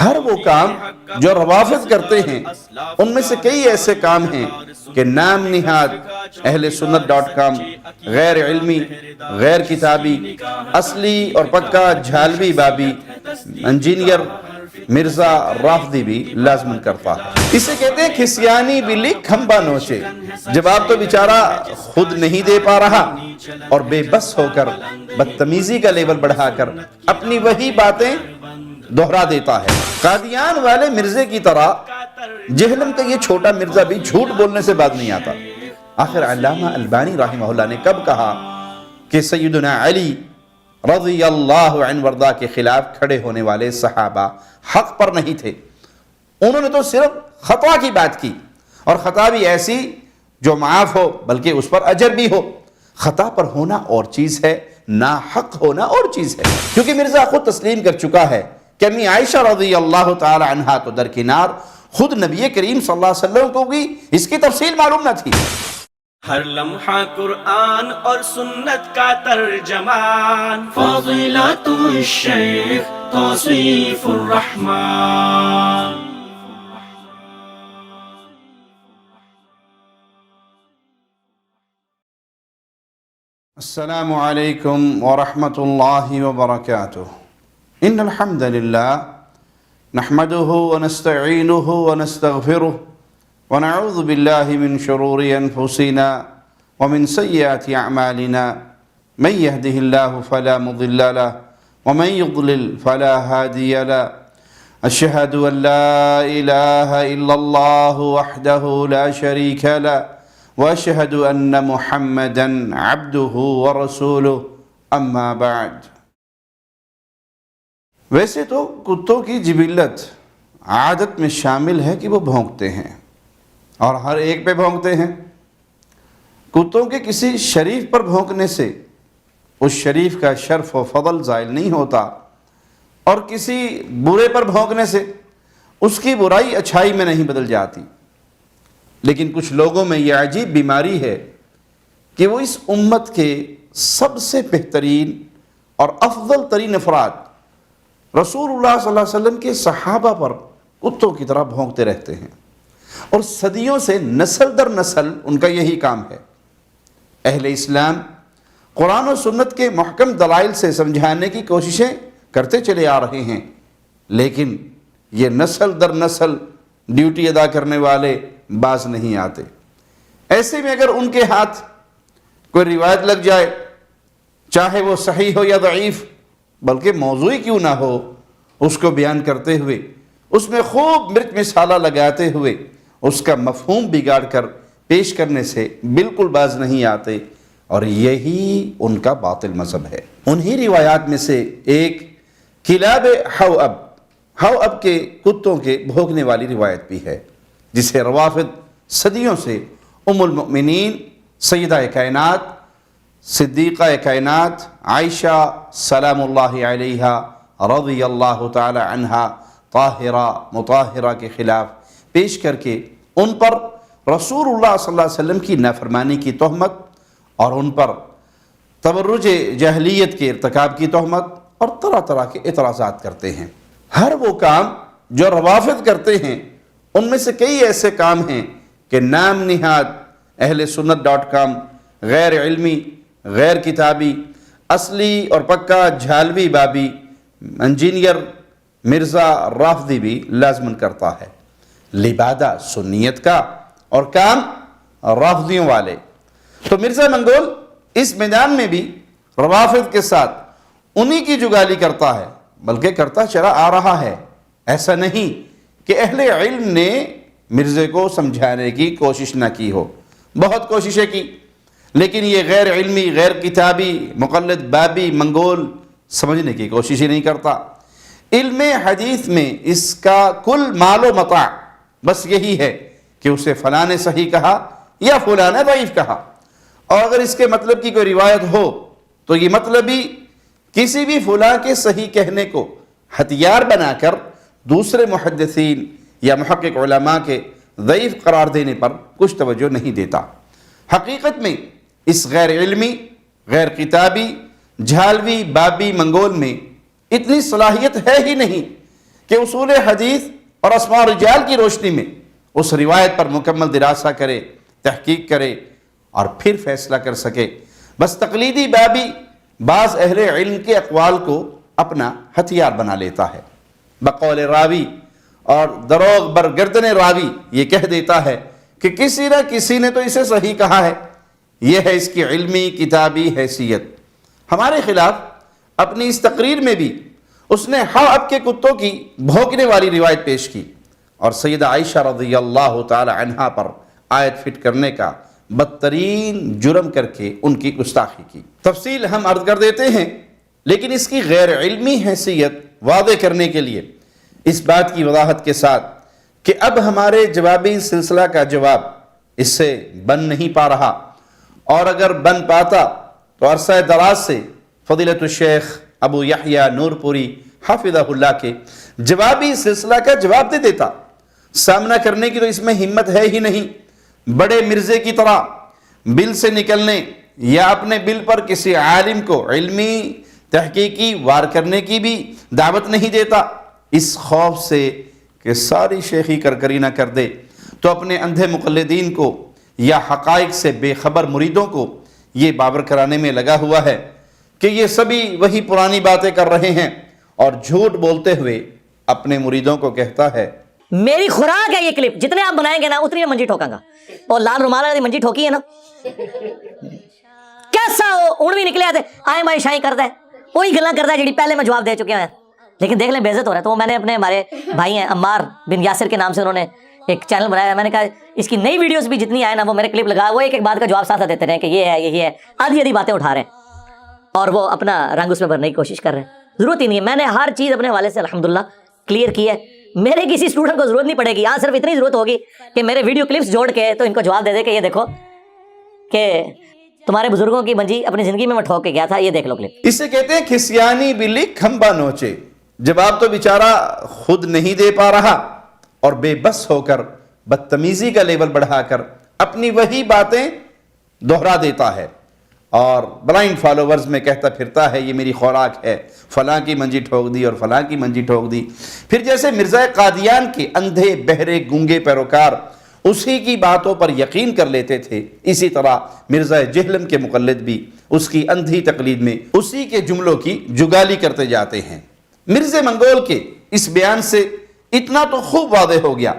ہر وہ کام جو روافض کرتے ہیں ان میں سے کئی ایسے کام ہیں کہ نام نہاد اہل سنت .com غیر علمی، غیر کتابی، اصلی اور پکا جھالوی بابی انجینئر مرزا رافضی بھی لازمن کرتا ہے۔ اسے کہتے ہیں کھسیانی بلی کھمبا نوچے۔ جب آپ تو بیچارہ خود نہیں دے پا رہا اور بے بس ہو کر بدتمیزی کا لیول بڑھا کر اپنی وہی باتیں دہرا دیتا ہے۔ قادیان والے مرزے کی طرح جہلم کا یہ چھوٹا مرزا بھی جھوٹ بولنے سے باز نہیں آتا۔ آخر علامہ البانی رحمہ اللہ نے کب کہا کہ سیدنا علی رضی اللہ عنہ وردہ کے خلاف کھڑے ہونے والے صحابہ حق پر نہیں تھے؟ انہوں نے تو صرف خطا کی بات کی، اور خطا بھی ایسی جو معاف ہو بلکہ اس پر اجر بھی ہو۔ خطا پر ہونا اور چیز ہے، ناحق ہونا اور چیز ہے، کیونکہ مرزا خود تسلیم کر چکا ہے کہ امی عائشہ رضی اللہ تعالی عنہا تو درکنار، خود نبی کریم صلی اللہ علیہ وسلم کو بھی اس کی تفصیل معلوم نہ تھی۔ ہر لمحہ قرآن اور سنت کا ترجمان، فضیلت الشیخ توصیف الرحمن۔ السلام علیکم ورحمۃ اللہ وبرکاتہ۔ ان الحمد للہ نحمده ونستعینه ونستغفره ونعوذ باللہ من شرور انفسنا ومن سیئات اعمالنا، من يهده اللہ فلا مضل له ومن يضلل فلا هادی له، اشہد ان لا الہ الا اللہ وحدہ لا شریک له واشہد ان محمدا عبدہ ورسولہ، اما بعد۔ ویسے تو کتوں کی جبلت عادت میں شامل ہے کہ وہ بھونکتے ہیں اور ہر ایک پہ بھونکتے ہیں۔ کتوں کے کسی شریف پر بھونکنے سے اس شریف کا شرف و فضل زائل نہیں ہوتا، اور کسی برے پر بھونکنے سے اس کی برائی اچھائی میں نہیں بدل جاتی۔ لیکن کچھ لوگوں میں یہ عجیب بیماری ہے کہ وہ اس امت کے سب سے بہترین اور افضل ترین افراد رسول اللہ صلی اللہ علیہ وسلم کے صحابہ پر کتوں کی طرح بھونکتے رہتے ہیں، اور صدیوں سے نسل در نسل ان کا یہی کام ہے۔ اہل اسلام قرآن و سنت کے محکم دلائل سے سمجھانے کی کوششیں کرتے چلے آ رہے ہیں، لیکن یہ نسل در نسل ڈیوٹی ادا کرنے والے باز نہیں آتے۔ ایسے میں اگر ان کے ہاتھ کوئی روایت لگ جائے، چاہے وہ صحیح ہو یا ضعیف، بلکہ موضوعی کیوں نہ ہو، اس کو بیان کرتے ہوئے اس میں خوب مرچ مسالہ لگاتے ہوئے اس کا مفہوم بگاڑ کر پیش کرنے سے بالکل باز نہیں آتے، اور یہی ان کا باطل مذہب ہے۔ انہی روایات میں سے ایک کلاب حواب کے کتوں کے بھونکنے والی روایت بھی ہے، جسے روافض صدیوں سے ام المؤمنین سیدہ کائنات صدیقہ کائنات عائشہ سلام اللہ علیہا رضی اللہ تعالی عنہا طاہرہ مطہرہ کے خلاف پیش کر کے ان پر رسول اللہ صلی اللہ علیہ وسلم کی نافرمانی کی تہمت اور ان پر تبرج جاہلیت کے ارتکاب کی تہمت اور طرح طرح کے اعتراضات کرتے ہیں۔ ہر وہ کام جو روافض کرتے ہیں ان میں سے کئی ایسے کام ہیں کہ نام نہاد اہل سنت .com غیر علمی، غیر کتابی، اصلی اور پکا جھالوی بابی انجینئر مرزا رافضی بھی لازمن کرتا ہے۔ لبادہ سنیت کا اور کام رافضیوں والے۔ تو مرزا منگول اس میدان میں بھی روافض کے ساتھ انہی کی جگالی کرتا ہے، بلکہ کرتا چلا آ رہا ہے۔ ایسا نہیں کہ اہل علم نے مرزے کو سمجھانے کی کوشش نہ کی ہو، بہت کوششیں کی، لیکن یہ غیر علمی، غیر کتابی، مقلد بابی منگول سمجھنے کی کوشش ہی نہیں کرتا۔ علم حدیث میں اس کا کل مال و متاع بس یہی ہے کہ اسے فلاں نے صحیح کہا یا فلاں نے ضعیف کہا، اور اگر اس کے مطلب کی کوئی روایت ہو تو یہ مطلب ہی کسی بھی فلاں کے صحیح کہنے کو ہتھیار بنا کر دوسرے محدثین یا محقق علماء کے ضعیف قرار دینے پر کچھ توجہ نہیں دیتا۔ حقیقت میں اس غیر علمی، غیر کتابی، جھالوی بابی منگول میں اتنی صلاحیت ہے ہی نہیں کہ اصول حدیث اور اسماء و رجال کی روشنی میں اس روایت پر مکمل دراسہ کرے، تحقیق کرے اور پھر فیصلہ کر سکے۔ بس تقلیدی بابی بعض اہل علم کے اقوال کو اپنا ہتھیار بنا لیتا ہے، بقول راوی اور دروغ برگردن راوی یہ کہہ دیتا ہے کہ کسی نہ کسی نے تو اسے صحیح کہا ہے، یہ ہے اس کی علمی کتابی حیثیت۔ ہمارے خلاف اپنی اس تقریر میں بھی اس نے اب کے کتوں کی بھونکنے والی روایت پیش کی اور سیدہ عائشہ رضی اللہ تعالی عنہا پر آیت فٹ کرنے کا بدترین جرم کر کے ان کی گستاخی کی۔ تفصیل ہم عرض کر دیتے ہیں، لیکن اس کی غیر علمی حیثیت واضح کرنے کے لیے اس بات کی وضاحت کے ساتھ کہ اب ہمارے جوابی سلسلہ کا جواب اس سے بن نہیں پا رہا، اور اگر بن پاتا تو عرصہ دراز سے فضیلت الشیخ ابو یحییٰ نور پوری حافظہ اللہ کے جوابی سلسلہ کا جواب دے دیتا۔ سامنا کرنے کی تو اس میں ہمت ہے ہی نہیں، بڑے مرزے کی طرح بل سے نکلنے یا اپنے بل پر کسی عالم کو علمی تحقیقی وار کرنے کی بھی دعوت نہیں دیتا، اس خوف سے کہ ساری شیخی کرکری نہ کر دے تو اپنے اندھے مقلدین کو یا حقائق سے بے خبر مریدوں کو یہ باور کرانے میں لگا ہوا ہے کہ یہ سبھی وہی پرانی باتیں کر رہے ہیں، اور جھوٹ بولتے ہوئے اپنے مریدوں کو کہتا ہے میری خوراک ہے یہ کلپ، جتنے آپ بنائیں گے نا اتنی میں منجی ٹھوکاں گا۔ اور لال رومال والی منجی ٹھوکی ہے نا، کیسا اڑ بھی نکلے آتے آئے مائی شائی کرتا ہے، وہی گلاں کرتا ہے جڑی پہلے میں جواب دے چکے ہیں، لیکن دیکھ لیں بے عزت ہو رہا ہے۔ تو میں نے اپنے ہمارے بھائی ہیں عمار بن یاسر کے نام سے، انہوں نے ایک چینل بنایا ہے، میں نے کہا اس کی نئی ویڈیوز بھی جتنی آئے نا وہ میرے کلپ لگا، وہ ایک ایک بات کا جواب ساتھ دیتے رہے کہ یہ ہے یہی ہے، آدھی آدھی باتیں اٹھا رہے ہیں اور وہ اپنا رنگ اس میں بھرنے کی کوشش کر رہے ہیں۔ ضرورت ہی نہیں ہے، میں نے ہر چیز اپنے حوالے سے الحمدللہ کلیئر کی ہے، میرے کسی اسٹوڈنٹ کو ضرورت نہیں پڑے گی، یہاں صرف اتنی ضرورت ہوگی کہ میرے ویڈیو کلپس جوڑ کے تو ان کو جواب دے دے کہ یہ دیکھو کہ تمہارے بزرگوں کی منجی اپنی زندگی میں ٹھوک کے گیا تھا، یہ دیکھ لو کلپ۔ اسے کہتے ہیں کھسیانی بلی کھمبا نوچے، جواب تو بیچارہ خود نہیں دے پا رہا اور بے بس ہو کر بدتمیزی کا لیول بڑھا کر اپنی وہی باتیں دہرا دیتا ہے اور بلائنڈ فالوورز میں کہتا پھرتا ہے یہ میری خوراک ہے، فلاں کی منجی ٹھوک دی اور فلاں کی منجی ٹھوک دی۔ پھر جیسے مرزا قادیان کے اندھے بہرے گونگے پیروکار اسی کی باتوں پر یقین کر لیتے تھے، اسی طرح مرزا جہلم کے مقلد بھی اس کی اندھی تقلید میں اسی کے جملوں کی جگالی کرتے جاتے ہیں۔ مرزا منگول کے اس بیان سے اتنا تو خوب واضح ہو گیا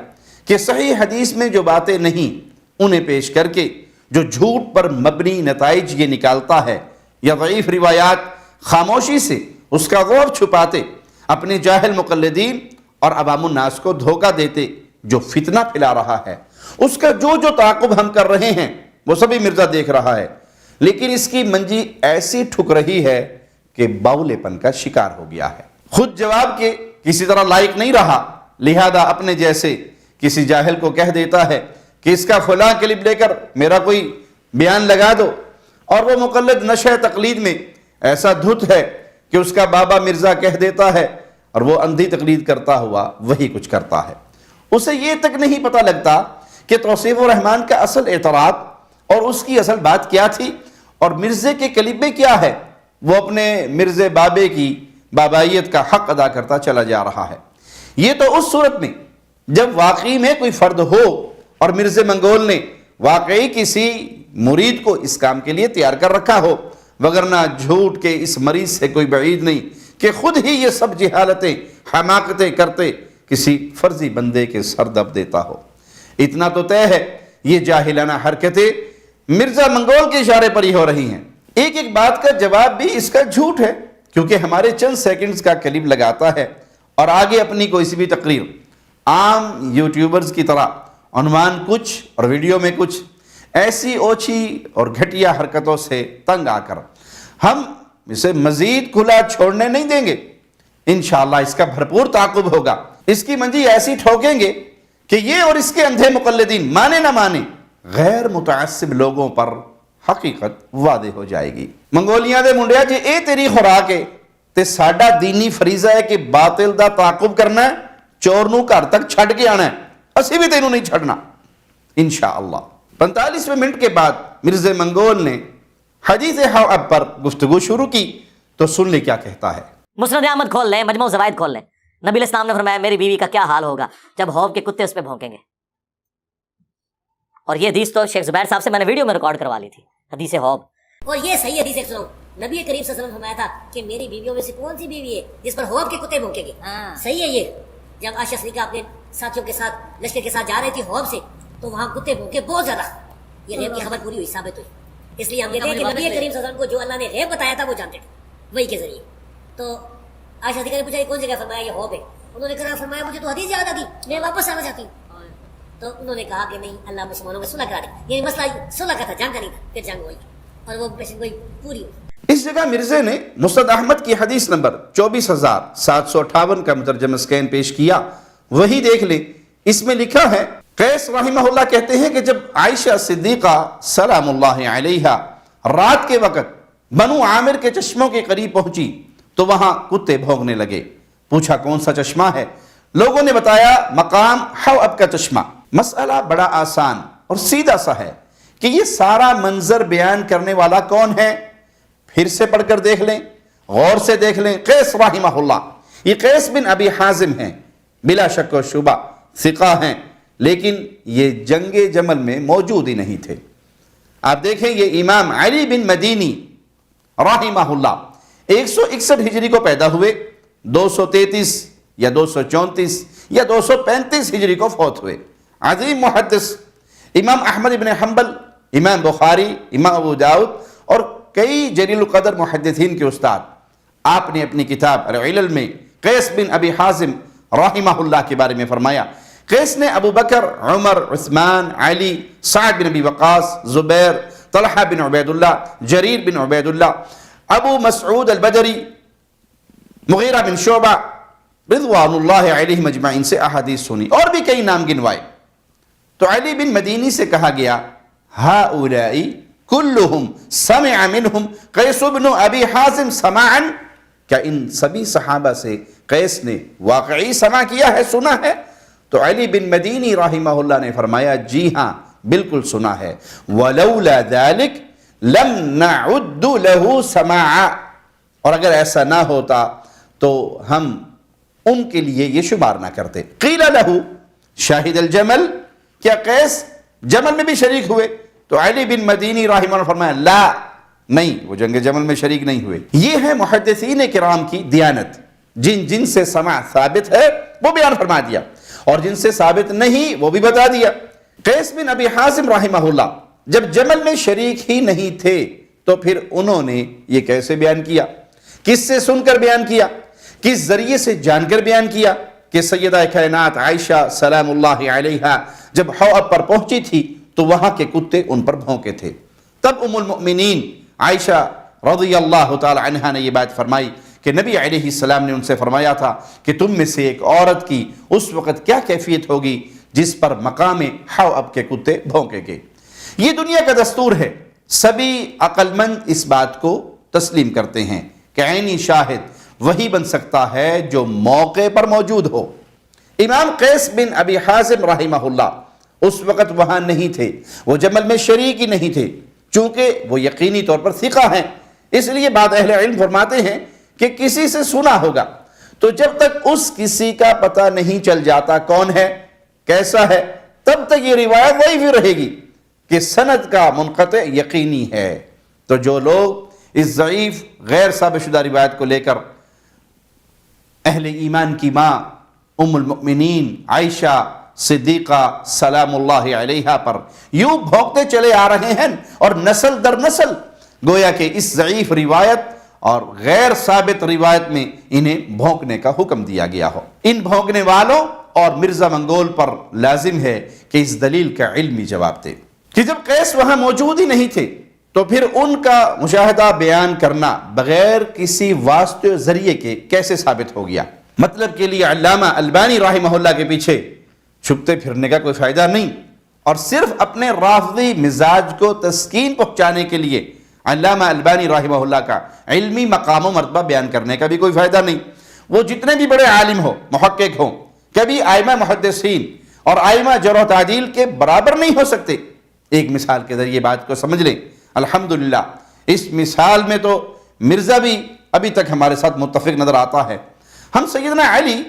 کہ صحیح حدیث میں جو باتیں نہیں انہیں پیش کر کے جو جھوٹ پر مبنی نتائج یہ نکالتا ہے، یا ضعیف روایات خاموشی سے اس کا غور چھپاتے اپنے جاہل مقلدین اور عوام الناس کو دھوکہ دیتے جو فتنہ پھیلا رہا ہے، اس کا جو تعاقب ہم کر رہے ہیں وہ سبھی مرزا دیکھ رہا ہے، لیکن اس کی منجی ایسی ٹھک رہی ہے کہ باولے پن کا شکار ہو گیا ہے، خود جواب کے کسی طرح لائق نہیں رہا، لہذا اپنے جیسے کسی جاہل کو کہہ دیتا ہے کہ اس کا فلاں کلپ لے کر میرا کوئی بیان لگا دو، اور وہ مقلد نشہ تقلید میں ایسا دھت ہے کہ اس کا بابا مرزا کہہ دیتا ہے اور وہ اندھی تقلید کرتا ہوا وہی کچھ کرتا ہے۔ اسے یہ تک نہیں پتہ لگتا کہ توصیف الرحمن کا اصل اعتراض اور اس کی اصل بات کیا تھی اور مرزے کے کلپ میں کیا ہے، وہ اپنے مرزے بابے کی بابائیت کا حق ادا کرتا چلا جا رہا ہے۔ یہ تو اس صورت میں جب واقعی میں کوئی فرد ہو اور مرزا منگول نے واقعی کسی مرید کو اس کام کے لیے تیار کر رکھا ہو، وگرنہ جھوٹ کے اس مریض سے کوئی بعید نہیں کہ خود ہی یہ سب جہالتیں حماقتیں کرتے کسی فرضی بندے کے سر دب دیتا ہو۔ اتنا تو طے ہے یہ جاہلانہ حرکتیں مرزا منگول کے اشارے پر ہی ہو رہی ہیں۔ ایک ایک بات کا جواب بھی اس کا جھوٹ ہے، کیونکہ ہمارے چند سیکنڈز کا کلپ لگاتا ہے اور آگے اپنی کوئی سی بھی تقریر عام یوٹیوبرز کی طرح عنوان کچھ اور ویڈیو میں کچھ ایسی اوچھی اور گھٹیا حرکتوں سے تنگ آ کر ہم اسے مزید کھلا چھوڑنے نہیں دیں گے۔ انشاءاللہ اس کا بھرپور تعاقب ہوگا، اس کی منجی ایسی ٹھوکیں گے کہ یہ اور اس کے اندھے مقلدین مانے نہ مانے غیر متعصب لوگوں پر حقیقت واضح ہو جائے گی۔ منگولیاں دے منڈیا جی اے تیری خوراک ہے تے ساڈا دینی فریضہ ہے کہ باطل دا تعاقب کرنا ہے، چور نو گھر تک چھڈ کے آنا ہے، اسی بھی تینوں نہیں چھڑنا انشاءاللہ۔ 45 منٹ کے بعد مرزا منگول نے حدیث حواب پر گفتگو شروع کی، تو سن لے کیا کہتا ہے۔ مسند احمد کھول لیں، مجموع زوائد کھول لیں، نبی علیہ السلام نے فرمایا میری بیوی کا کیا حال ہوگا جب حوض کے کتے اس پہ بھونکیں گے. اور یہ حدیث تو شیخ زبیر صاحب سے میں نے ویڈیو میں ریکارڈ کروا لی تھی, حدیث حوض. اور یہ صحیح حدیث ایک سنو, نبی کریم صلی اللہ علیہ وسلم نے فرمایا تھا کہ میری بیویوں میں سے کون سی بیوی ہے جس پر حوض کے کتے بھونکیں گے. صحیح ہے یہ. جب عائشہ صدیقہ اپنے ساتھیوں کے ساتھ لشکر کے ساتھ جا رہی تھی حوض سے, تو وہاں کتے بھونکے بہت زیادہ. یہ غیب کی خبر پوری ہوئی, ثابت ہوئی. اس لیے ہم کہتے ہیں کہ نبی کریم صلی اللہ علیہ وسلم کو جو اللہ نے غیب بتایا تھا وہ جانتے تھے وہی کے ذریعے. تو عائشہ صدیقہ نے پوچھا یہ کون جگہ فرمایا یہ حوض ہے. انہوں نے کہا فرمایا مجھے تو حدیث یاد آ گئی, میں واپس آنا چاہتی ہوں. تو انہوں نے کہا کہ نہیں, اللہ مسلمانوں میں صلح کرا دے. یہ مسئلہ صلح کا تھا, جنگ کا نہیں تھا. پھر جنگ ہوئی اور وہ پیشن گوئی پوری ہوئی. اس جگہ مرزا نے مسند احمد کی حدیث نمبر 24,758 کا مترجم اسکین پیش کیا, وہی دیکھ لیں. اس میں لکھا ہے قیس رحمہ اللہ کہتے ہیں کہ جب عائشہ صدیقہ سلام اللہ علیہا رات کے وقت بنو عامر کے چشموں کے قریب پہنچی تو وہاں کتے بھونکنے لگے. پوچھا کون سا چشمہ ہے؟ لوگوں نے بتایا مقام حوض کا چشمہ. مسئلہ بڑا آسان اور سیدھا سا ہے کہ یہ سارا منظر بیان کرنے والا کون ہے. پھر سے پڑھ کر دیکھ لیں, غور سے دیکھ لیں. قیس رحمہ اللہ, یہ قیس بن ابی حازم ہیں, بلا شک و شبہ ثقہ ہیں, لیکن یہ جنگ جمل میں موجود ہی نہیں تھے. آپ دیکھیں یہ امام علی بن مدینی رحمہ اللہ 161 ہجری کو پیدا ہوئے, 233 یا 234 یا 235 ہجری کو فوت ہوئے. عظیم محدث, امام احمد بن حنبل, امام بخاری, امام ابو داؤد اور کئی جلیل القدر محدثین کے استاد. آپ نے اپنی کتاب العلل میں قیس بن ابی حازم رحمہ اللہ کے بارے میں فرمایا قیس نے ابو بکر, عمر, عثمان, علی, سعد بن ابی وقاص, زبیر, طلحہ بن عبید اللہ, جریر بن عبید اللہ, ابو مسعود البدری, مغیرہ بن شعبہ رضوان اللہ علیہ مجمعین سے احادیث سنی, اور بھی کئی نام گنوائے. تو علی بن مدینی سے کہا گیا ہؤلاء کلہم سمع منہم قیس بن ابی حازم سماعا, کیا ان سبھی صحابہ سے قیس نے واقعی سماع کیا ہے, سنا ہے؟ تو علی بن مدینی رحمہ اللہ نے فرمایا جی ہاں بالکل سنا ہے. ولولا ذلک لم نعد له سماعا, اور اگر ایسا نہ ہوتا تو ہم ان کے لیے یہ شمار نہ کرتے. قیل له شاہد الجمل, کیا قیس جمل میں بھی شریک ہوئے؟ تو علی بن مدینی رحمہ اللہ نے فرمایا لا, نہیں, وہ جنگ جمل میں شریک نہیں ہوئے. یہ ہے محدثین کرام کی دیانت. جن سے سماع ثابت ہے وہ بیان فرما دیا, اور جن سے ثابت نہیں وہ بھی بتا دیا. قیس بن ابی حازم رحمہ اللہ جب جمل میں شریک ہی نہیں تھے تو پھر انہوں نے یہ کیسے بیان کیا؟ کس سے سن کر بیان کیا؟ کس ذریعے سے جان کر بیان کیا؟ کہ سیدہ کائنات عائشہ سلام اللہ علیہا جب حوض پر پہنچی تھی تو وہاں کے کتے ان پر بھونکے تھے. تب ام المؤمنین عائشہ رضی اللہ تعالی عنہا نے یہ بات فرمائی کہ نبی علیہ السلام نے ان سے فرمایا تھا کہ تم میں سے ایک عورت کی اس وقت کیا کیفیت ہوگی جس پر مقام حوض کے کتے بھونکے گے. یہ دنیا کا دستور ہے, سبھی عقل مند اس بات کو تسلیم کرتے ہیں کہ عینی شاہد وہی بن سکتا ہے جو موقع پر موجود ہو. امام قیس بن ابی حازم رحمہ اللہ اس وقت وہاں نہیں تھے, وہ جمل میں شریک ہی نہیں تھے. چونکہ وہ یقینی طور پر ثقہ ہیں, اس لیے بعض اہل علم فرماتے ہیں کہ کسی سے سنا ہوگا, تو جب تک اس کسی کا پتہ نہیں چل جاتا کون ہے, کیسا ہے, تب تک یہ روایت وہی بھی رہے گی کہ سند کا منقطع یقینی ہے. تو جو لوگ اس ضعیف غیر ثابت شدہ روایت کو لے کر اہل ایمان کی ماں ام المؤمنین عائشہ صدیقہ سلام اللہ علیہا پر یوں بھونکتے چلے آ رہے ہیں, اور نسل در نسل گویا کہ اس ضعیف روایت اور غیر ثابت روایت میں انہیں بھونکنے کا حکم دیا گیا ہو. ان بھونکنے والوں اور مرزا منگول پر لازم ہے کہ اس دلیل کا علمی جواب دے کہ جب قیس وہاں موجود ہی نہیں تھے تو پھر ان کا مشاہدہ بیان کرنا بغیر کسی واسطے ذریعے کے کیسے ثابت ہو گیا. مطلب کے لیے علامہ البانی رحمہ اللہ کے پیچھے چھپتے پھرنے کا کوئی فائدہ نہیں, اور صرف اپنے رافضی مزاج کو تسکین پہنچانے کے لیے علامہ البانی رحمہ اللہ کا علمی مقام و مرتبہ بیان کرنے کا بھی کوئی فائدہ نہیں. وہ جتنے بھی بڑے عالم ہو, محقق ہوں, کبھی آئمہ محدثین اور آئمہ جرح و تعدیل کے برابر نہیں ہو سکتے. ایک مثال کے ذریعے بات کو سمجھ لیں. الحمدللہ اس مثال میں تو مرزا بھی ابھی تک ہمارے ساتھ متفق نظر آتا ہے. ہم سیدنا علی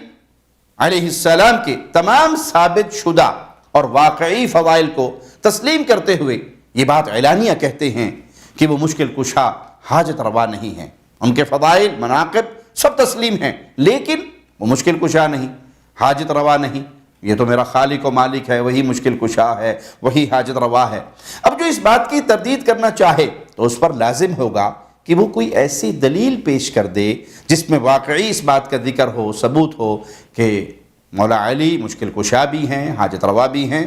علیہ السلام کے تمام ثابت شدہ اور واقعی فضائل کو تسلیم کرتے ہوئے یہ بات اعلانیہ کہتے ہیں کہ وہ مشکل کشا حاجت روا نہیں ہیں. ان کے فضائل مناقب سب تسلیم ہیں، لیکن وہ مشکل کشا نہیں، حاجت روا نہیں. یہ تو میرا خالق و مالک ہے، وہی مشکل کشا ہے، وہی حاجت روا ہے. اب جو اس بات کی تردید کرنا چاہے تو اس پر لازم ہوگا کہ وہ کوئی ایسی دلیل پیش کر دے جس میں واقعی اس بات کا ذکر ہو، ثبوت ہو کہ مولا علی مشکل کشا بھی ہیں، حاجت روا بھی ہیں.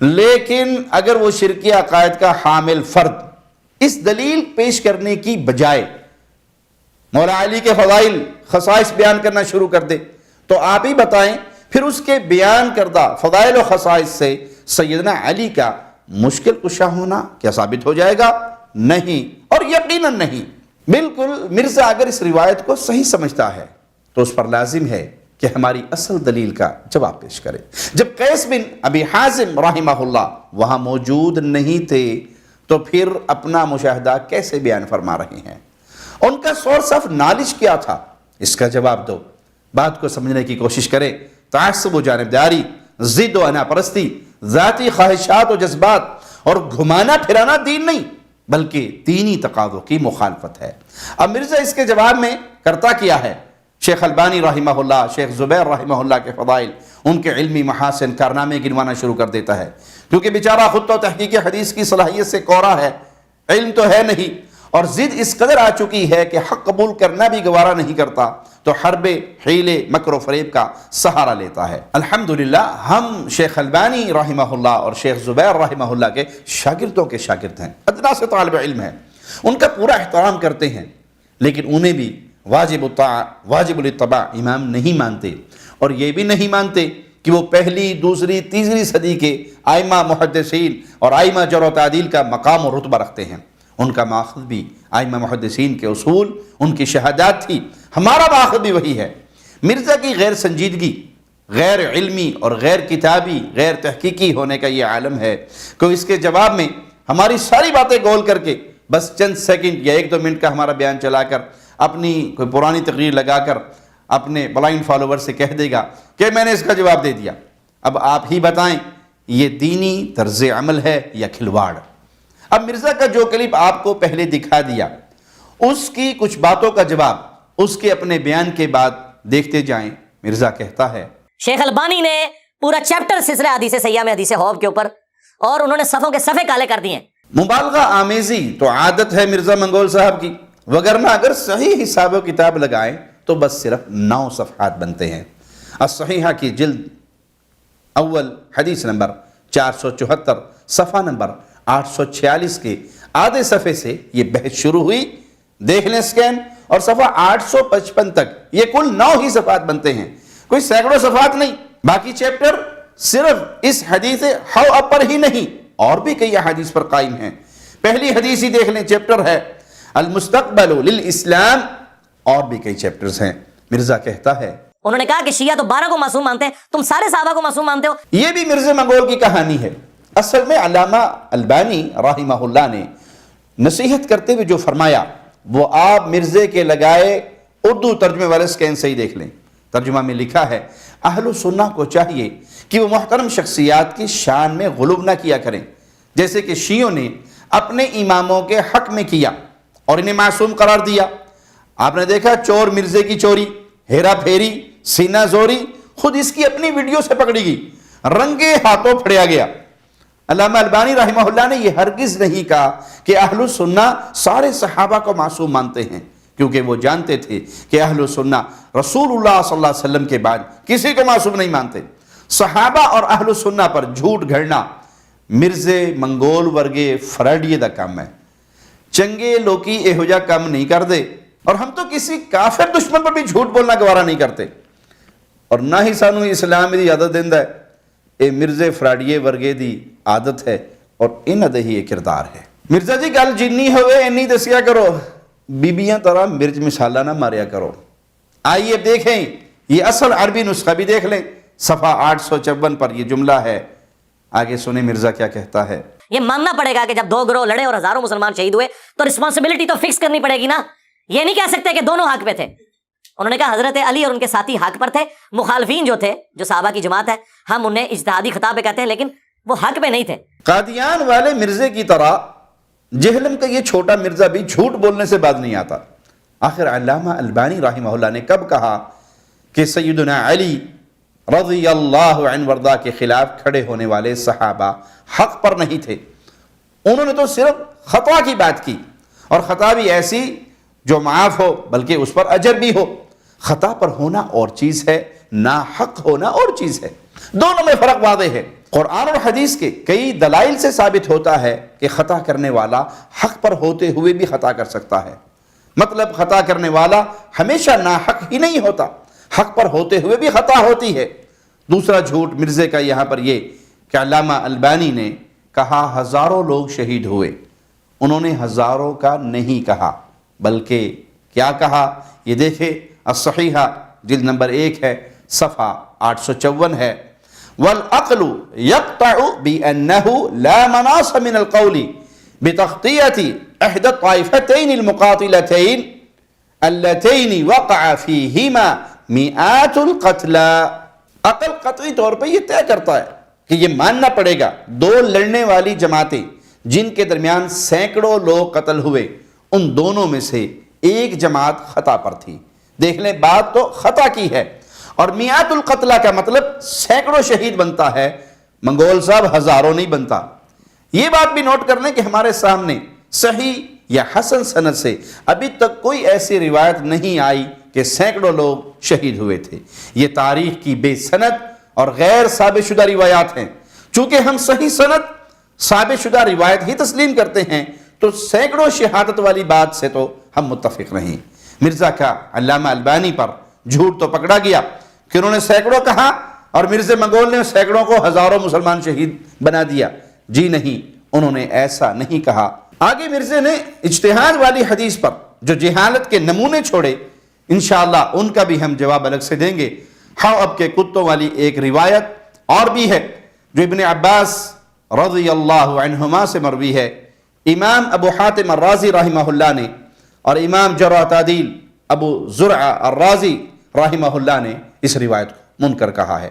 لیکن اگر وہ شرکی عقائد کا حامل فرد اس دلیل پیش کرنے کی بجائے مولا علی کے فضائل خصائص بیان کرنا شروع کر دے تو آپ ہی بتائیں پھر اس کے بیان کردہ فضائل و خصائص سے سیدنا علی کا مشکل کشا ہونا کیا ثابت ہو جائے گا؟ نہیں، اور یقیناً نہیں. بالکل مرزا اگر اس روایت کو صحیح سمجھتا ہے تو اس پر لازم ہے کہ ہماری اصل دلیل کا جواب پیش کرے. جب قیس بن ابی حازم رحمہ اللہ وہاں موجود نہیں تھے تو پھر اپنا مشاہدہ کیسے بیان فرما رہے ہیں؟ ان کا سورس آف نالج کیا تھا؟ اس کا جواب دو. بات کو سمجھنے کی کوشش کرے. تعصب و جانبداری، ضد و انا پرستی، ذاتی خواہشات و جذبات اور گھمانا پھرانا دین نہیں بلکہ دینی تقاضوں کی مخالفت ہے. اب مرزا اس کے جواب میں کرتا کیا ہے؟ شیخ البانی رحمہ اللہ، شیخ زبیر رحمہ اللہ کے فضائل، ان کے علمی محاسن، کارنامے گنوانا شروع کر دیتا ہے. کیونکہ بیچارہ خود تو تحقیق حدیث کی صلاحیت سے کورا ہے، علم تو ہے نہیں، اور ضد اس قدر آ چکی ہے کہ حق قبول کرنا بھی گوارا نہیں کرتا تو حرب، حیلے، مکر و فریب کا سہارا لیتا ہے. الحمدللہ ہم شیخ البانی رحمہ اللہ اور شیخ زبیر رحمہ اللہ کے شاگردوں کے شاگرد ہیں، ادنا سے طالب علم ہیں، ان کا پورا احترام کرتے ہیں، لیکن انہیں بھی واجب الاتباع امام نہیں مانتے، اور یہ بھی نہیں مانتے کہ وہ پہلی، دوسری، تیسری صدی کے ائمہ محدثین اور ائمہ جرح و تعدیل کا مقام و رتبہ رکھتے ہیں. ان کا ماخذ بھی ائمہ محدثین کے اصول، ان کی شہادات تھی، ہمارا ماخذ بھی وہی ہے. مرزا کی غیر سنجیدگی، غیر علمی اور غیر کتابی، غیر تحقیقی ہونے کا یہ عالم ہے کہ اس کے جواب میں ہماری ساری باتیں گول کر کے بس چند سیکنڈ یا 1-2 منٹ کا ہمارا بیان چلا کر اپنی کوئی پرانی تقریر لگا کر اپنے بلائنڈ فالوور سے کہہ دے گا کہ میں نے اس کا جواب دے دیا. اب آپ ہی بتائیں یہ دینی طرز عمل ہے یا کھلواڑ؟ اب مرزا کا جو کلپ آپ کو پہلے دکھا دیا اس کی کچھ باتوں کا جواب اس کے اپنے بیان کے بعد دیکھتے جائیں. مرزا کہتا ہے شیخ البانی نے پورا چیپٹر سلسلہ حدیث سیاح میں حدیث حوض کے اوپر، اور انہوں نے صفوں کے صفحے کالے کر دیے. مبالغہ آمیزی تو عادت ہے مرزا منگول صاحب کی، وگرنہ اگر صحیح حساب و کتاب لگائیں تو بس صرف 9 صفحات بنتے ہیں. الصحیحہ کی جلد اول حدیث نمبر 474 صفحہ نمبر 846 کے آدھے صفحے سے یہ بحث شروع ہوئی. دیکھ لیں سکین، اور صفحہ 855 تک یہ کل 9 ہی صفحات بنتے ہیں، کوئی سینکڑوں صفحات نہیں. باقی چیپٹر صرف اس حدیث ہو اب پر ہی نہیں، اور بھی کئی احادیث پر قائم ہیں. پہلی حدیث ہی دیکھ لیں، چیپٹر ہے المستقبل للاسلام، اور بھی کئی چیپٹرز ہیں. مرزا کہتا ہے انہوں نے کہا کہ شیعہ تو 12 کو معصوم مانتے ہیں، تم سارے صحابہ کو معصوم مانتے ہو. یہ بھی مرزا منگول کی کہانی ہے. اصل میں علامہ البانی رحمہ اللہ نے نصیحت کرتے ہوئے جو فرمایا وہ آپ مرزے کے لگائے اردو ترجمے والے سکین سے ہی دیکھ لیں. ترجمہ میں لکھا ہے اہل سنہ کو چاہیے کہ وہ محترم شخصیات کی شان میں غلو نہ کیا کریں، جیسے کہ شیعوں نے اپنے اماموں کے حق میں کیا اور انہیں معصوم قرار دیا. آپ نے دیکھا چور مرزے کی چوری، ہیرا پھیری، سینہ زوری خود اس کی اپنی ویڈیو سے پکڑی گئی، رنگے ہاتھوں پھڑیا گیا. علامہ البانی رحمہ اللہ نے یہ ہرگز نہیں کہا کہ اہل سنہ سارے صحابہ کو معصوم مانتے ہیں، کیونکہ وہ جانتے تھے کہ اہل سنہ رسول اللہ صلی اللہ علیہ وسلم کے بعد کسی کو معصوم نہیں مانتے. صحابہ اور اہل سنہ پر جھوٹ گھڑنا مرزے منگول ورگے فراڈیے دا کام ہے. چنگے لوکی ایہو جا کام نہیں کر دے، اور ہم تو کسی کافر دشمن پر بھی جھوٹ بولنا گوارا نہیں کرتے، اور نہ ہی سانو اسلام دی عادت دیندا ہے. اے مرزے فراڈیے ورگے دی عادت ہے اور انہاں دے ہی کردار ہے. مرزا جی گل جنی ہوئے انی دسیا کرو، بیبیاں طرح مرچ مسالہ نہ ماریا کرو. آئیے دیکھیں یہ اصل عربی نسخہ بھی دیکھ لیں، صفحہ 854 پر یہ جملہ ہے. آگے سنیں مرزا کیا کہتا ہے. یہ ماننا پڑے گا کہ جب 2 گروہ لڑے اور ہزاروں مسلمان شہید ہوئے تو رسپانسبلٹی تو فکس کرنی پڑے گی نا. یہ نہیں کہہ سکتے کہ دونوں حق پہ تھے. انہوں نے کہا حضرت علی اور ان کے ساتھی حق پر تھے، مخالفین جو تھے، جو صحابہ کی جماعت ہے، ہم انہیں اجتہادی خطا پہ کہتے ہیں لیکن وہ حق پہ نہیں تھے۔ قادیان والے مرزے کی طرح جہلم کا یہ چھوٹا مرزا بھی جھوٹ بولنے سے باز نہیں آتا۔ آخر علامہ البانی رحمہ اللہ نے کب کہا کہ سیدنا علی رضی اللہ عنہ وردہ کے خلاف کھڑے ہونے والے صحابہ حق پر نہیں تھے؟ انہوں نے تو صرف خطا کی بات کی، اور خطا بھی ایسی جو معاف ہو بلکہ اس پر اجر بھی ہو۔ خطا پر ہونا اور چیز ہے، ناحق ہونا اور چیز ہے، دونوں میں فرق واضح ہے۔ قرآن اور حدیث کے کئی دلائل سے ثابت ہوتا ہے کہ خطا کرنے والا حق پر ہوتے ہوئے بھی خطا کر سکتا ہے۔ مطلب خطا کرنے والا ہمیشہ ناحق ہی نہیں ہوتا، حق پر ہوتے ہوئے بھی خطا ہوتی ہے۔ دوسرا جھوٹ مرزے کا یہاں پر یہ کہ علامہ البانی نے کہا ہزاروں لوگ شہید ہوئے، انہوں نے ہزاروں کا نہیں کہا، بلکہ کیا کہا؟ یہ دیکھیں الصحیحہ جلد نمبر 1 ہے، صفحہ 854 ہے۔ والعقل يقطع بأنه لا مناص من القول بتغطية إحدى الطائفتين المقاتلتين اللتين وقع فيهما مئات القتلى۔ عقل قطعی طور پہ یہ طے کرتا ہے کہ یہ ماننا پڑے گا دو لڑنے والی جماعتیں جن کے درمیان سینکڑوں لوگ قتل ہوئے، ان دونوں میں سے ایک جماعت خطا پر تھی۔ دیکھ لیں، بات تو خطا کی ہے، اور میات القتلہ کا مطلب سینکڑوں شہید بنتا ہے، منگول صاحب ہزاروں نہیں بنتا۔ یہ بات بھی نوٹ کر لیں کہ ہمارے سامنے صحیح یا حسن سند سے ابھی تک کوئی ایسی روایت نہیں آئی کہ سینکڑوں لوگ شہید ہوئے تھے۔ یہ تاریخ کی بے سند اور غیر ثابت شدہ روایات ہیں۔ چونکہ ہم صحیح سند ثابت شدہ روایت ہی تسلیم کرتے ہیں، تو سینکڑوں شہادت والی بات سے تو ہم متفق نہیں۔ مرزا کا علامہ البانی پر جھوٹ تو پکڑا گیا کہ انہوں نے سینکڑوں کہا، اور مرزا منگول نے سینکڑوں کو ہزاروں مسلمان شہید بنا دیا۔ جی نہیں، انہوں نے ایسا نہیں کہا۔ آگے مرزا نے اجتہاد والی حدیث پر جو جہالت کے نمونے چھوڑے، انشاءاللہ ان کا بھی ہم جواب الگ سے دیں گے۔ اب کے کتوں والی ایک روایت اور بھی ہے جو ابن عباس رضی اللہ عنہما سے مروی ہے۔ امام ابو حاتم الرازی رحمہ اللہ نے اور امام جرح و تعدیل ابو زرع الرازی رحمہ اللہ نے اس روایت کو منکر کہا ہے۔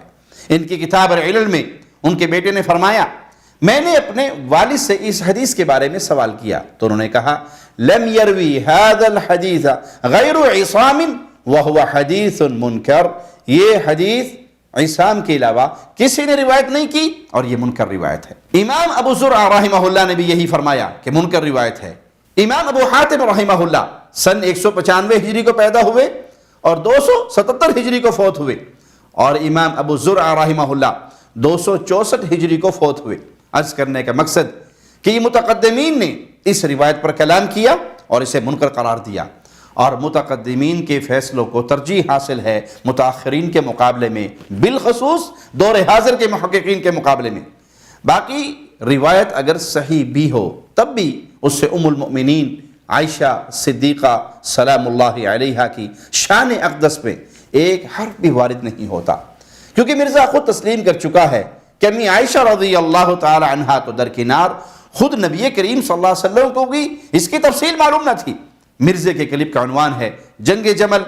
ان کی کتاب العلل میں ان کے بیٹے نے فرمایا، میں نے اپنے والد سے اس حدیث کے بارے میں سوال کیا تو انہوں نے کہا، لم یروی هذا الحدیث غیر عصام وهو حدیث منکر، یہ حدیث عصام کے علاوہ کسی نے روایت نہیں کی اور یہ منکر روایت ہے۔ امام ابو زرع رحمہ اللہ نے بھی یہی فرمایا کہ منکر روایت ہے۔ امام ابو حاتم رحمہ اللہ سن 195 ہجری کو پیدا ہوئے اور 277 ہجری کو فوت ہوئے، اور امام ابو زرع رحمہ اللہ 264 ہجری کو فوت ہوئے۔ عرض کرنے کا مقصد کہ یہ متقدمین نے اس روایت پر کلام کیا اور اسے منکر قرار دیا، اور متقدمین کے فیصلوں کو ترجیح حاصل ہے متاخرین کے مقابلے میں، بالخصوص دور حاضر کے محققین کے مقابلے میں۔ باقی روایت اگر صحیح بھی ہو تب بھی اس سے ام المؤمنین عائشہ صدیقہ سلام اللہ علیہا کی شان اقدس پہ ایک حرف بھی وارد نہیں ہوتا، کیونکہ مرزا خود تسلیم کر چکا ہے کہ امی عائشہ رضی اللہ تعالی عنہا تو درکنار، خود نبی کریم صلی اللہ علیہ وسلم کو بھی اس کی تفصیل معلوم نہ تھی۔ مرزے کے کلپ کا عنوان ہے جنگ جمل،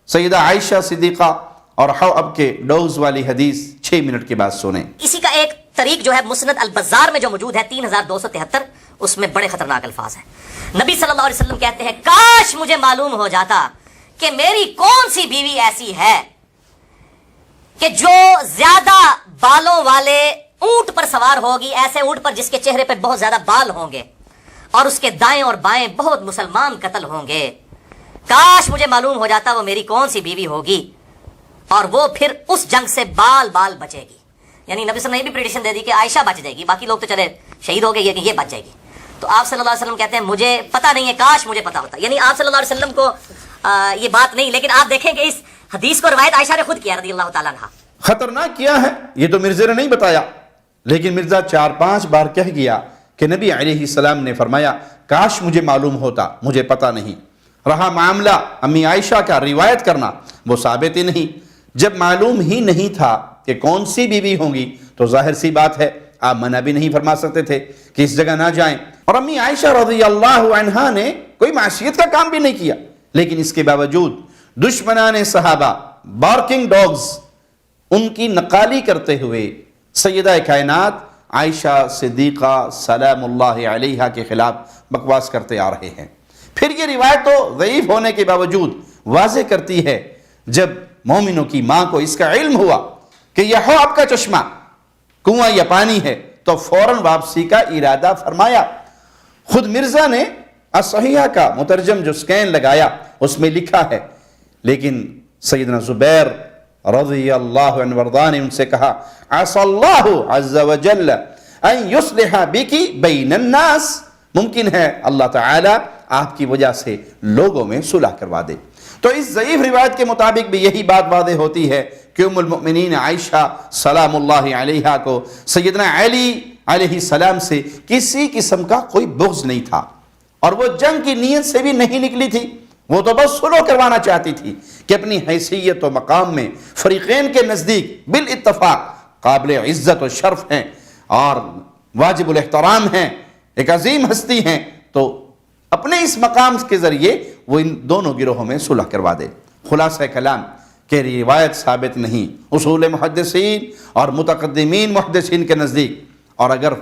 سیدہ عائشہ صدیقہ اور حواب کے ڈوز والی حدیث 6 منٹ کے بعد سنیں۔ اسی کا ایک طریق جو ہے مسند البزار میں جو موجود ہے 3273، اس میں بڑے خطرناک الفاظ ہیں۔ نبی صلی اللہ علیہ وسلم کہتے ہیں، کاش مجھے معلوم ہو جاتا کہ میری کون سی بیوی ایسی ہے کہ جو زیادہ بالوں والے اونٹ پر سوار ہوگی، ایسے اونٹ پر جس کے چہرے پہ بہت زیادہ بال ہوں گے اور اس کے دائیں اور بائیں بہت مسلمان قتل ہوں گے۔ کاش مجھے معلوم ہو جاتا وہ میری کون سی بیوی ہوگی، اور وہ پھر اس جنگ سے بال بال بچے گی۔ یعنی نبی صلی اللہ علیہ وسلم نے بھی پریڈکشن دے دی کہ عائشہ بچ جائے گی، باقی لوگ تو چلے شہید ہو گئے، یہ بچ جائے گی۔ تو آپ صلی اللہ علیہ وسلم کہتے ہیں مجھے پتہ نہیں ہے، کاش مجھے پتہ ہوتا۔ یعنی آپ صلی اللہ علیہ وسلم کو یہ بات نہیں، لیکن آپ دیکھیں کہ اس حدیث کو روایت عائشہ نے خود کیا رضی اللہ تعالیٰ عنہ۔ خطرناک کیا ہے یہ تو مرزا نے نہیں بتایا، لیکن مرزا 4-5 بار کہہ گیا کہ نبی علیہ السلام نے فرمایا کاش مجھے معلوم ہوتا، مجھے پتہ نہیں۔ رہا معاملہ امی عائشہ کا روایت کرنا، وہ ثابت ہی نہیں۔ جب معلوم ہی نہیں تھا کہ کون سی بیوی ہوں گی تو ظاہر سی بات ہے آپ منع بھی نہیں فرما سکتے تھے کہ اس جگہ نہ جائیں۔ اور امی عائشہ رضی اللہ عنہا نے کوئی معصیت کا کام بھی نہیں کیا، لیکن اس کے باوجود دشمنان صحابہ بارکنگ ڈاگز ان کی نقالی کرتے ہوئے سیدہ کائنات عائشہ صدیقہ سلام اللہ علیہا کے خلاف بکواس کرتے آ رہے ہیں۔ پھر یہ روایت تو ضعیف ہونے کے باوجود واضح کرتی ہے جب مومنوں کی ماں کو اس کا علم ہوا کہ یہ حوض کا چشمہ کنواں یا پانی ہے تو فوراً واپسی کا ارادہ فرمایا۔ خود مرزا نے الصحیحہ کا مترجم جو سکین لگایا اس میں لکھا ہے، لیکن سیدنا زبیر رضی اللہ عنہ وارضاہ نے ان سے کہا عسى اللہ عز وجل ان یصلح بکی بین الناس، ممکن ہے اللہ تعالی آپ کی وجہ سے لوگوں میں صلح کروا دے۔ تو اس ضعیف روایت کے مطابق بھی یہی بات واضح ہوتی ہے کہ ام المؤمنین عائشہ سلام اللہ علیہا کو سیدنا علی علیہ السلام سے کسی قسم کا کوئی بغض نہیں تھا، اور وہ جنگ کی نیت سے بھی نہیں نکلی تھی، وہ تو بس صلح کروانا چاہتی تھی کہ اپنی حیثیت و مقام میں فریقین کے نزدیک بالاتفاق قابل عزت و شرف ہیں اور واجب الاحترام ہیں، ایک عظیم ہستی ہیں، تو اپنے اس مقام کے ذریعے وہ ان دونوں گروہوں میں صلح کروا دے۔ خلاصہ کلام کہ روایت ثابت نہیں اصول محدثین اور متقدمین محدثین کے نزدیک، اور اگر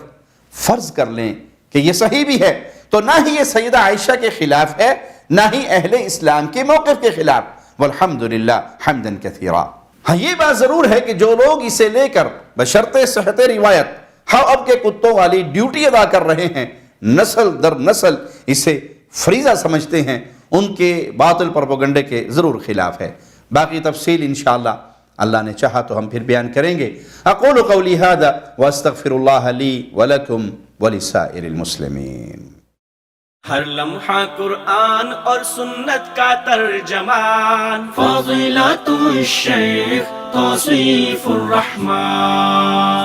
فرض کر لیں کہ یہ صحیح بھی ہے تو نہ ہی یہ سیدہ عائشہ کے خلاف ہے نہ ہی اہل اسلام کے موقف کے خلاف، والحمدللہ حمدا کثیرا۔ ہاں یہ بات ضرور ہے کہ جو لوگ اسے لے کر بشرط صحت روایت اب کے کتوں والی ڈیوٹی ادا کر رہے ہیں، نسل در نسل اسے فریضہ سمجھتے ہیں، ان کے باطل پروپیگنڈے کے ضرور خلاف ہے۔ باقی تفصیل انشاءاللہ اللہ نے چاہا تو ہم پھر بیان کریں گے۔ اقول قولی ھذا واستغفر اللہ لی ولکم ولسائر المسلمین۔ ہر لمحہ قرآن اور سنت کا ترجمان، فضیلت الشیخ توصیف الرحمان۔